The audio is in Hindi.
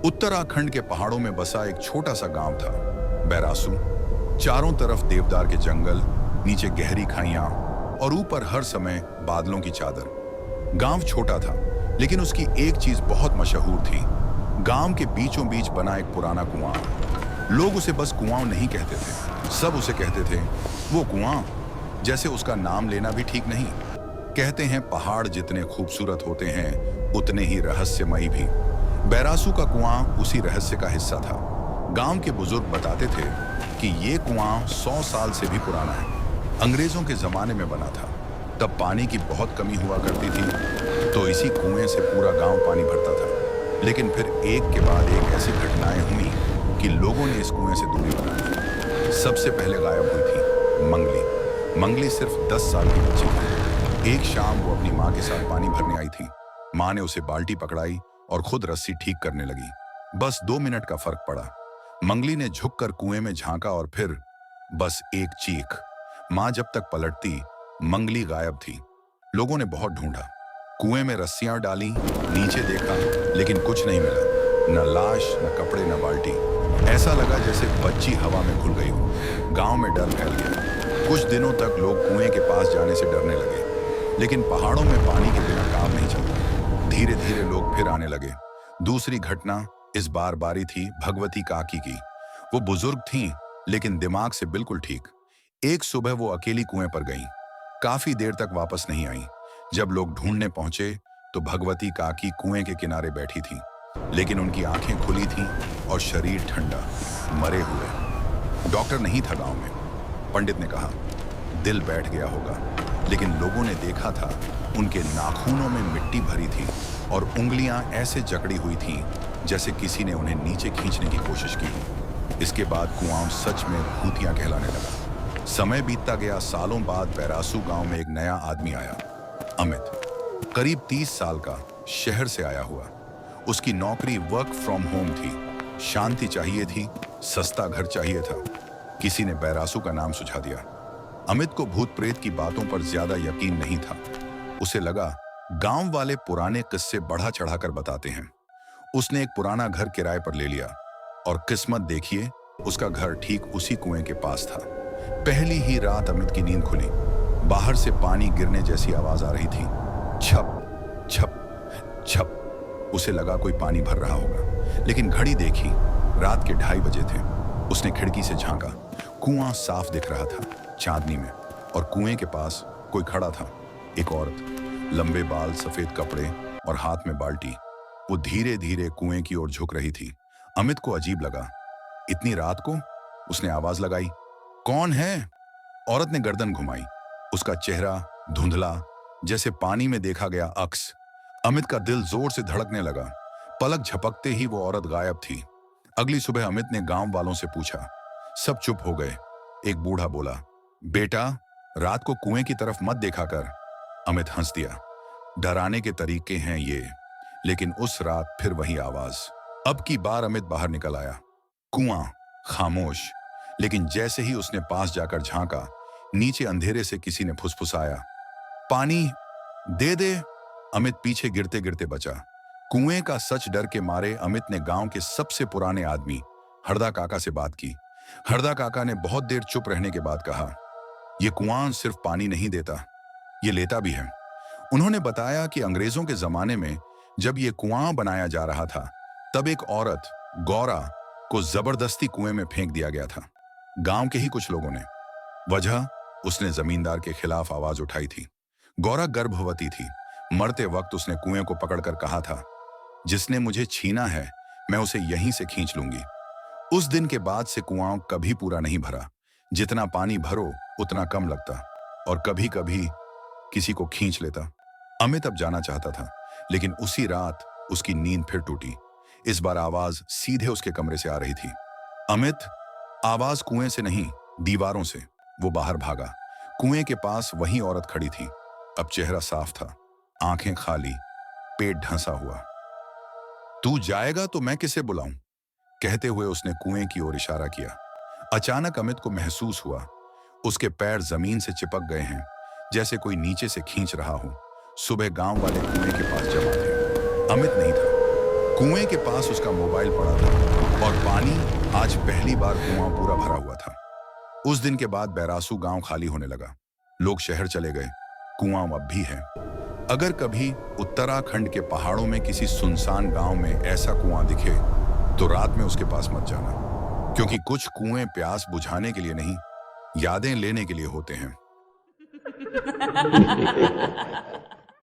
उत्तराखंड के पहाड़ों में बसा एक छोटा सा गांव था, बैरासू। चारों तरफ देवदार के जंगल, नीचे गहरी खाइयां और ऊपर हर समय बादलों की चादर। गांव छोटा था, लेकिन उसकी एक चीज बहुत मशहूर थी। गांव के बीचों बीच बना एक पुराना कुआं। लोग उसे बस कुआं नहीं कहते थे, सब उसे कहते थे वो कुआं, जैसे उसका नाम लेना भी ठीक नहीं। कहते हैं पहाड़ जितने खूबसूरत होते हैं उतने ही रहस्यमयी भी। बैरासू का कुआं उसी रहस्य का हिस्सा था। गांव के बुजुर्ग बताते थे कि ये कुआं 100 साल से भी पुराना है। अंग्रेजों के जमाने में बना था, तब पानी की बहुत कमी हुआ करती थी, तो इसी कुएं से पूरा गांव पानी भरता था। लेकिन फिर एक के बाद एक ऐसी घटनाएं हुई कि लोगों ने इस कुएं से दूरी बना ली। सबसे पहले गायब हुई थी मंगली। मंगली सिर्फ 10 साल की बच्ची थी। एक शाम वो अपनी माँ के साथ पानी भरने आई थी। माँ ने उसे बाल्टी पकड़ाई और खुद रस्सी ठीक करने लगी। बस 2 मिनट का फर्क पड़ा। मंगली ने झुककर कुएं में झांका और फिर बस एक चीख। माँ जब तक पलटती, मंगली गायब थी। लोगों ने बहुत ढूंढा, कुएं में रस्सियां डाली, नीचे देखा, लेकिन कुछ नहीं मिला। न लाश, न कपड़े, न बाल्टी। ऐसा लगा जैसे बच्ची हवा में घुल गई हो। गांव में डर फैल गया। कुछ दिनों तक लोग कुएं के पास जाने से डरने लगे। लेकिन पहाड़ों में पानी के बिना काम नहीं चलता। धीरे धीरे लोग फिर आने लगे। दूसरी घटना इस बार बारी थी भगवती काकी की। वो बुजुर्ग थीं, लेकिन दिमाग से बिल्कुल ठीक। एक सुबह वो अकेली कुएं पर गईं। काफी देर तक वापस नहीं आई। जब लोग ढूंढने पहुंचे तो भगवती काकी कुएं के किनारे बैठी थीं, लेकिन उनकी आंखें खुली थीं और शरीर ठंडा, मरे हुए। डॉक्टर नहीं था गांव में। पंडित ने कहा दिल बैठ गया होगा, लेकिन लोगों ने देखा था उनके नाखूनों में मिट्टी भरी थी और उंगलियां ऐसे जकड़ी हुई थीं जैसे किसी ने उन्हें नीचे खींचने की कोशिश की। इसके बाद कुआं सच में भूतिया कहलाने लगा। समय बीतता गया। सालों बाद बैरासू गांव में एक नया आदमी आया, अमित। करीब 30 साल का, शहर से आया हुआ। उसकी नौकरी वर्क फ्रॉम होम थी। शांति चाहिए थी, सस्ता घर चाहिए था। किसी ने बैरासू का नाम सुझा दिया। अमित को भूत प्रेत की बातों पर ज्यादा यकीन नहीं था। उसे लगा गांव वाले पुराने किस्से बढ़ा चढ़ाकर बताते हैं। उसने एक पुराना घर किराए पर ले लिया और किस्मत देखिए, उसका घर ठीक उसी कुएं के पास था। पहली ही रात अमित की नींद खुली। बाहर से पानी गिरने जैसी आवाज आ रही थी, छप छप छप। उसे लगा कोई पानी भर रहा होगा, लेकिन घड़ी देखी, रात के 2:30 बजे थे। उसने खिड़की से झांका। कुआं साफ दिख रहा था चांदनी में, और कुएं के पास कोई खड़ा था। एक औरत, लंबे बाल, सफेद कपड़े और हाथ में बाल्टी। वो धीरे धीरे कुएं की ओर झुक रही थी। अमित को अजीब लगा। इतनी रात को? उसने आवाज लगाई, कौन है? औरत ने गर्दन घुमाई। उसका चेहरा धुंधला, जैसे पानी में देखा गया अक्स। अमित का दिल जोर से धड़कने लगा। पलक झपकते ही वो औरत गायब थी। अगली सुबह अमित ने गांव वालों से पूछा। सब चुप हो गए। एक बूढ़ा बोला, बेटा, रात को कुएं की तरफ मत देखा कर। अमित हंस दिया। डराने के तरीके हैं ये। लेकिन उस रात फिर वही आवाज। अब की बार अमित बाहर निकल आया। कुआं खामोश, लेकिन जैसे ही उसने पास जाकर झांका, नीचे अंधेरे से किसी ने फुसफुसाया, पानी दे दे। अमित पीछे गिरते गिरते बचा। कुएं का सच डर के मारे अमित ने गांव के सबसे पुराने आदमी हरदा काका से बात की। हरदा काका ने बहुत देर चुप रहने के बाद कहा, यह कुआं सिर्फ पानी नहीं देता, ये लेता भी है। उन्होंने बताया कि अंग्रेजों के जमाने में जब ये कुआं बनाया जा रहा था, तब एक औरत, गौरा, को जबरदस्ती कुएं में फेंक दिया गया था, गांव के ही कुछ लोगों ने। वजह, उसने जमींदार के खिलाफ आवाज उठाई थी। गौरा गर्भवती थी। मरते वक्त उसने कुएं को पकड़कर कहा था, जिसने मुझे छीना है मैं उसे यहीं से खींच लूंगी। उस दिन के बाद से कुआं कभी पूरा नहीं भरा। जितना पानी भरो उतना कम लगता, और कभी कभी किसी को खींच लेता। अमित अब जाना चाहता था, लेकिन उसी रात उसकी नींद फिर टूटी। इस बार आवाज सीधे उसके कमरे से आ रही थी। अमित, आवाज कुएं से नहीं, दीवारों से। वो बाहर भागा। कुएं के पास वही औरत खड़ी थी। अब चेहरा साफ था, आंखें खाली, पेट ढंसा हुआ। तू जाएगा तो मैं किसे बुलाऊं? कहते हुए उसने कुएं की ओर इशारा किया। अचानक अमित को महसूस हुआ उसके पैर जमीन से चिपक गए हैं, जैसे कोई नीचे से खींच रहा हो। सुबह गांव वाले कुएं के पास जमा थे। अमित नहीं था। कुएं के पास उसका मोबाइल पड़ा था और पानी आज पहली बार कुआं पूरा भरा हुआ था। उस दिन के बाद बैरासू गांव खाली होने लगा। लोग शहर चले गए, कुआं अब भी है। अगर कभी उत्तराखंड के पहाड़ों में किसी सुनसान गांव में ऐसा कुआं दिखे तो रात में उसके पास मत जाना, क्योंकि कुछ कुएं प्यास बुझाने के लिए नहीं, यादें लेने के लिए होते हैं।